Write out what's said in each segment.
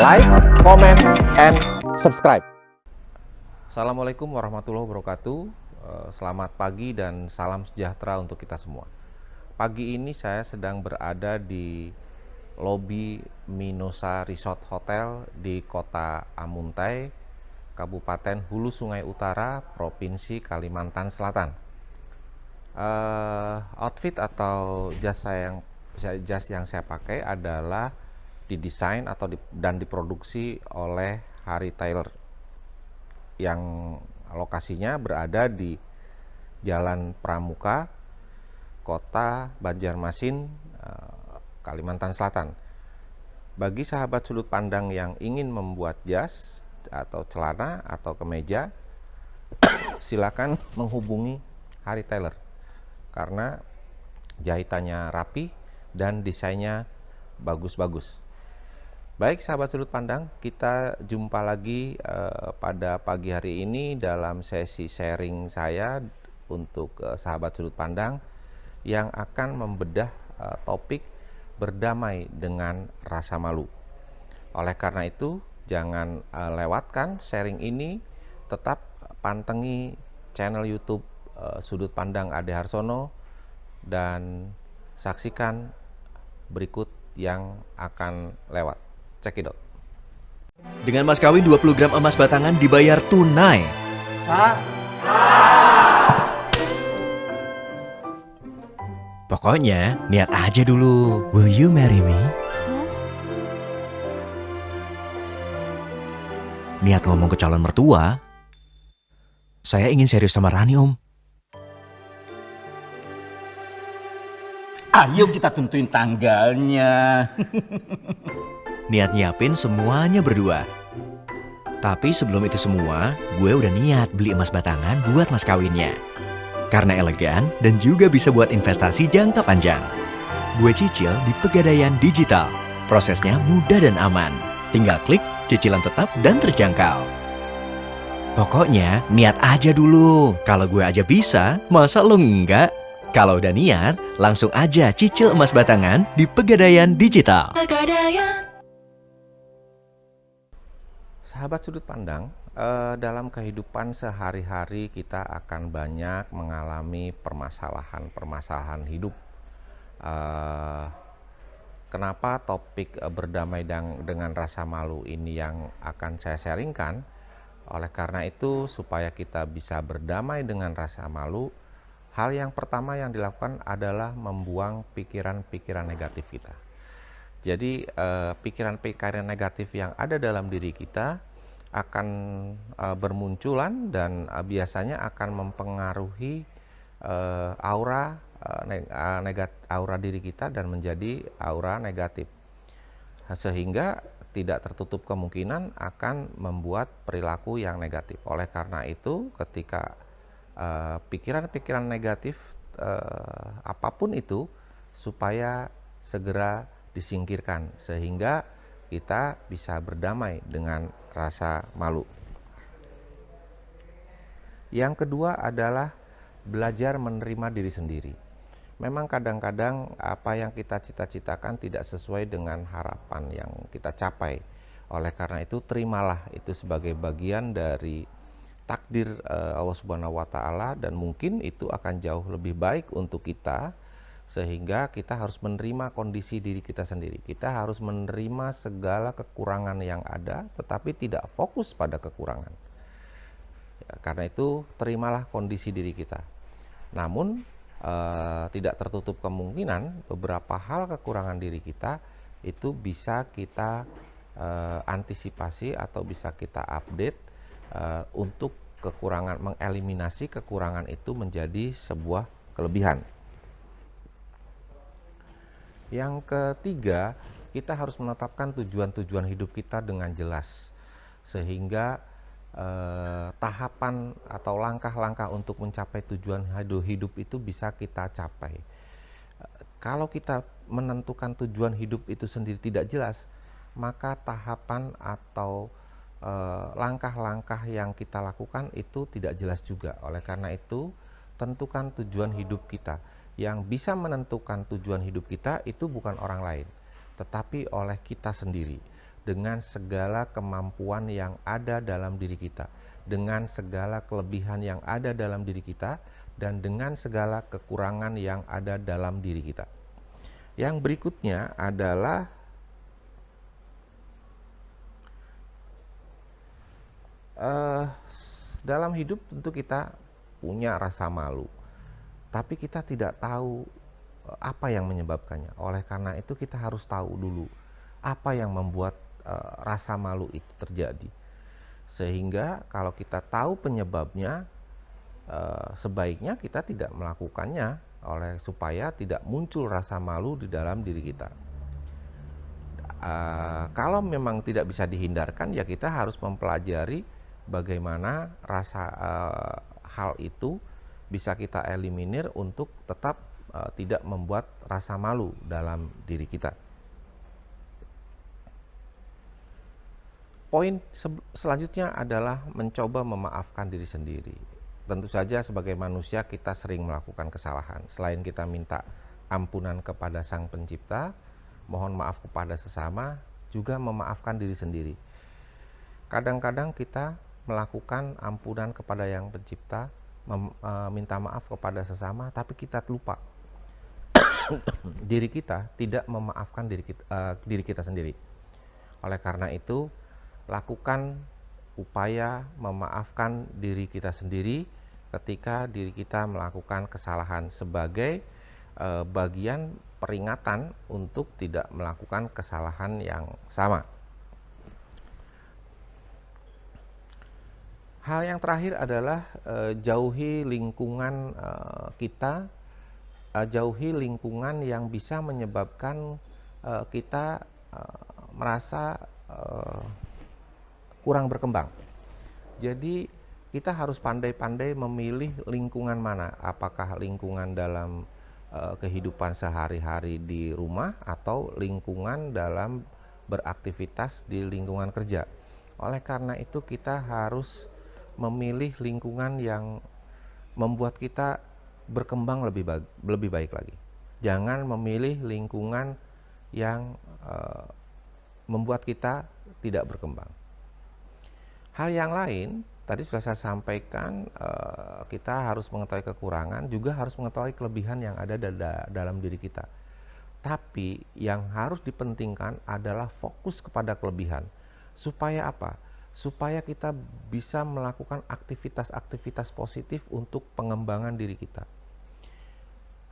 like, comment, and subscribe. Assalamualaikum warahmatullahi wabarakatuh. Selamat pagi dan salam sejahtera untuk kita semua. Pagi ini saya sedang berada di lobi Minosa Resort Hotel di Kota Amuntai, Kabupaten Hulu Sungai Utara, Provinsi Kalimantan Selatan. Outfit atau jas yang saya pakai adalah didesain dan diproduksi oleh Harry Taylor yang lokasinya berada di Jalan Pramuka, Kota Banjarmasin, Kalimantan Selatan. Bagi sahabat sudut pandang yang ingin membuat jas atau celana atau kemeja, silakan menghubungi Harry Taylor karena jahitannya rapi dan desainnya bagus-bagus. Baik sahabat sudut pandang, kita jumpa lagi pada pagi hari ini dalam sesi sharing saya untuk sahabat sudut pandang yang akan membedah topik berdamai dengan rasa malu. Oleh karena itu, jangan lewatkan sharing ini, tetap pantengi channel YouTube Sudut Pandang Ade Harsono dan saksikan berikut yang akan lewat. Cekidot. Dengan mas kawin 20 gram emas batangan dibayar tunai. Pokoknya niat aja dulu. Will you marry me? Niat ngomong ke calon mertua. Saya ingin serius sama Rani, Om. Ayo kita tentuin tanggalnya. Niat nyiapin semuanya berdua. Tapi sebelum itu semua, gue udah niat beli emas batangan buat mas kawinnya. Karena elegan dan juga bisa buat investasi jangka panjang. Gue cicil di Pegadaian Digital. Prosesnya mudah dan aman. Tinggal klik, cicilan tetap dan terjangkau. Pokoknya niat aja dulu. Kalau gue aja bisa, masa lo enggak? Kalau udah niat, langsung aja cicil emas batangan di Pegadaian Digital. Sahabat sudut pandang, dalam kehidupan sehari-hari kita akan banyak mengalami permasalahan hidup. Kenapa topik berdamai dengan rasa malu ini yang akan saya sharingkan? Oleh karena itu, supaya kita bisa berdamai dengan rasa malu, hal yang pertama yang dilakukan adalah membuang pikiran-pikiran negatif kita. Jadi pikiran-pikiran negatif yang ada dalam diri kita akan bermunculan dan biasanya akan mempengaruhi aura diri kita dan menjadi aura negatif, sehingga tidak tertutup kemungkinan akan membuat perilaku yang negatif. Oleh karena itu, ketika pikiran-pikiran negatif apapun itu, supaya segera disingkirkan sehingga kita bisa berdamai dengan rasa malu. Yang kedua adalah belajar menerima diri sendiri. Memang kadang-kadang apa yang kita cita-citakan tidak sesuai dengan harapan yang kita capai. Oleh karena itu, terimalah itu sebagai bagian dari takdir Allah Subhanahu wa Ta'ala, dan mungkin itu akan jauh lebih baik untuk kita, sehingga kita harus menerima kondisi diri kita sendiri. Kita harus menerima segala kekurangan yang ada, tetapi tidak fokus pada kekurangan. Ya, karena itu, terimalah kondisi diri kita. Namun, tidak tertutup kemungkinan beberapa hal kekurangan diri kita itu bisa kita antisipasi atau bisa kita update untuk mengeliminasi kekurangan itu menjadi sebuah kelebihan. Yang ketiga, kita harus menetapkan tujuan-tujuan hidup kita dengan jelas, sehingga tahapan atau langkah-langkah untuk mencapai tujuan hidup itu bisa kita capai. Kalau kita menentukan tujuan hidup itu sendiri tidak jelas, maka tahapan atau langkah-langkah yang kita lakukan itu tidak jelas juga. Oleh karena itu, tentukan tujuan hidup kita. Yang bisa menentukan tujuan hidup kita itu bukan orang lain, tetapi oleh kita sendiri. dengan segala kemampuan yang ada dalam diri kita, dengan segala kelebihan yang ada dalam diri kita, dan dengan segala kekurangan yang ada dalam diri kita. Yang berikutnya adalah dalam hidup tentu kita punya rasa malu, tapi kita tidak tahu apa yang menyebabkannya. Oleh karena itu kita harus tahu dulu apa yang membuat rasa malu itu terjadi. Sehingga kalau kita tahu penyebabnya, sebaiknya kita tidak melakukannya supaya tidak muncul rasa malu di dalam diri kita. Kalau memang tidak bisa dihindarkan, ya kita harus mempelajari bagaimana hal itu bisa kita eliminir untuk tetap tidak membuat rasa malu dalam diri kita. Poin selanjutnya adalah mencoba memaafkan diri sendiri. Tentu saja sebagai manusia kita sering melakukan kesalahan. Selain kita minta ampunan kepada Sang Pencipta, mohon maaf kepada sesama, juga memaafkan diri sendiri. Kadang-kadang kita melakukan ampunan kepada Yang Pencipta, minta maaf kepada sesama, tapi kita lupa diri kita tidak memaafkan diri kita sendiri. Oleh karena itu, lakukan upaya memaafkan diri kita sendiri ketika diri kita melakukan kesalahan sebagai bagian peringatan untuk tidak melakukan kesalahan yang sama. Hal yang terakhir adalah jauhi lingkungan kita, jauhi lingkungan yang bisa menyebabkan kita merasa kurang berkembang. Jadi kita harus pandai-pandai memilih lingkungan mana, apakah lingkungan dalam kehidupan sehari-hari di rumah atau lingkungan dalam beraktivitas di lingkungan kerja. Oleh karena itu kita harus memilih lingkungan yang membuat kita berkembang lebih baik lagi. Jangan memilih lingkungan yang membuat kita tidak berkembang. Hal yang lain, tadi sudah saya sampaikan, kita harus mengetahui kekurangan, juga harus mengetahui kelebihan yang ada dalam diri kita. Tapi yang harus dipentingkan adalah fokus kepada kelebihan. Supaya apa? Supaya kita bisa melakukan aktivitas-aktivitas positif untuk pengembangan diri kita.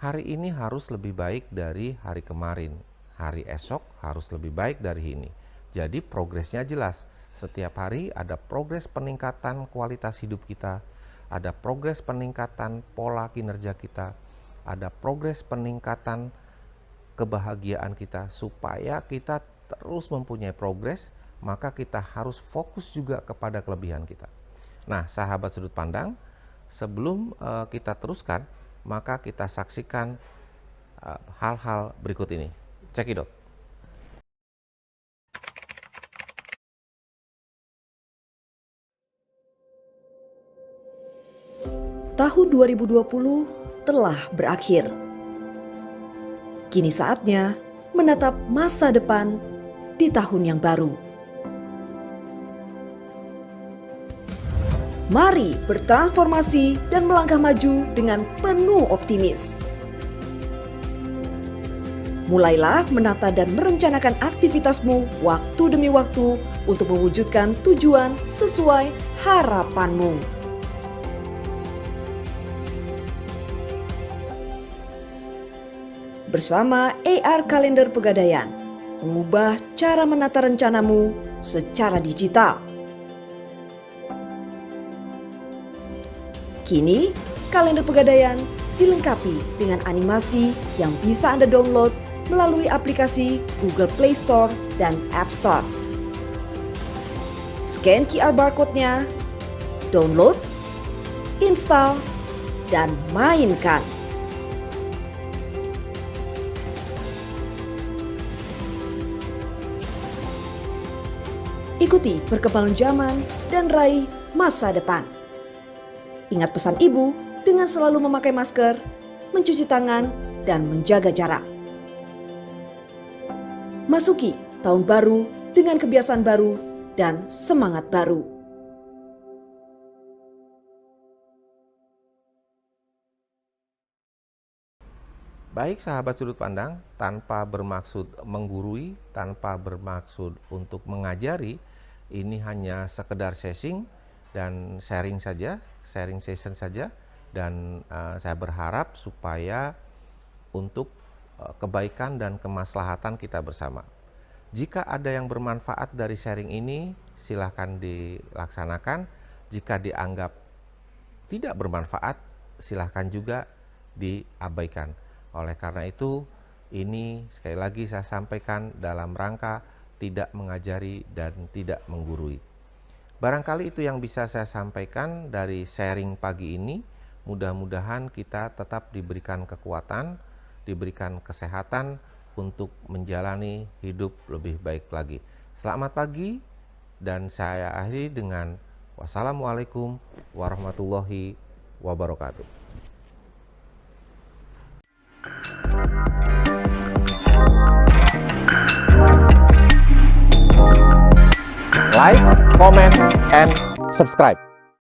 Hari ini harus lebih baik dari hari kemarin. Hari esok harus lebih baik dari ini. Jadi progresnya jelas. Setiap hari ada progres peningkatan kualitas hidup kita, ada progres peningkatan pola kinerja kita, ada progres peningkatan kebahagiaan kita. Supaya kita terus mempunyai progres, maka kita harus fokus juga kepada kelebihan kita. Nah, sahabat sudut pandang, sebelum kita teruskan, maka kita saksikan hal-hal berikut ini. Cekidot. Tahun 2020 telah berakhir. Kini saatnya menatap masa depan di tahun yang baru. Mari bertransformasi dan melangkah maju dengan penuh optimis. Mulailah menata dan merencanakan aktivitasmu waktu demi waktu untuk mewujudkan tujuan sesuai harapanmu. Bersama AR Kalender Pegadaian, mengubah cara menata rencanamu secara digital. Kini, kalender Pegadaian dilengkapi dengan animasi yang bisa Anda download melalui aplikasi Google Play Store dan App Store. Scan QR barcode-nya, download, install, dan mainkan. Ikuti perkembangan zaman dan raih masa depan. Ingat pesan ibu dengan selalu memakai masker, mencuci tangan, dan menjaga jarak. Masuki tahun baru dengan kebiasaan baru dan semangat baru. Baik sahabat sudut pandang, tanpa bermaksud menggurui, tanpa bermaksud untuk mengajari, ini hanya sekedar sharing saja, sharing session saja, dan saya berharap supaya untuk kebaikan dan kemaslahatan kita bersama. Jika ada yang bermanfaat dari sharing ini, silahkan dilaksanakan. Jika dianggap tidak bermanfaat, silahkan juga diabaikan. Oleh karena itu, ini sekali lagi saya sampaikan dalam rangka tidak mengajari dan tidak menggurui. Barangkali itu yang bisa saya sampaikan dari sharing pagi ini. Mudah-mudahan kita tetap diberikan kekuatan, diberikan kesehatan untuk menjalani hidup lebih baik lagi. Selamat pagi, dan saya akhiri dengan wassalamualaikum warahmatullahi wabarakatuh. Like, comment, and subscribe.